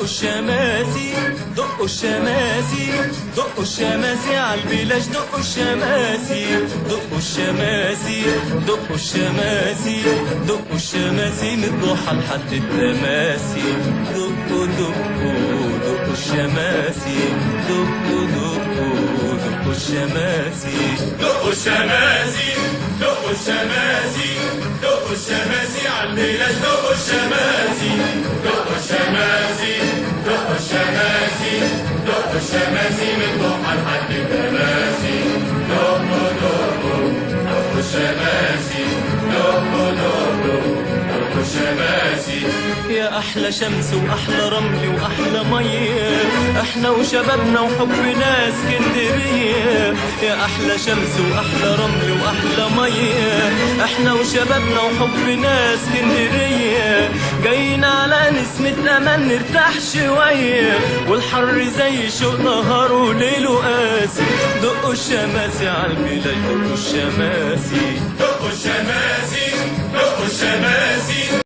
دقوا الشماسي دقوا الشماسي دقوا الشماسي عالبلاش دقوا الشماسي دقوا الشماسي دقوا الشماسي دقوا الشماسي من الضحى لحد التماسي دقوا دقوا دقوا الشماسي دقوا دقوا دقوا الشماسي دقوا الشماسي دقوا الشماسي دقوا الشماسي عالبلاش دقوا الشماسي دقوا الشماسي دقوا الشماسي دقوا الشماسي من الضحى لحد التماسي دقوا دقوا دقوا الشماسي دقوا دقوا دقوا الشماسي يا أحلى شمس وأحلى رمل وأحلى مية احنا وشبابنا وحبنا اسكندرية يا أحلى شمس وأحلى رمل وأحلى مية احنا وشبابنا وحبنا اسكندرية جايين على نسمة أمان نرتاح شوية والحر زي شوق نهار وليل وقاسي دقوا الشماسي عالبلاش دقوا الشماسي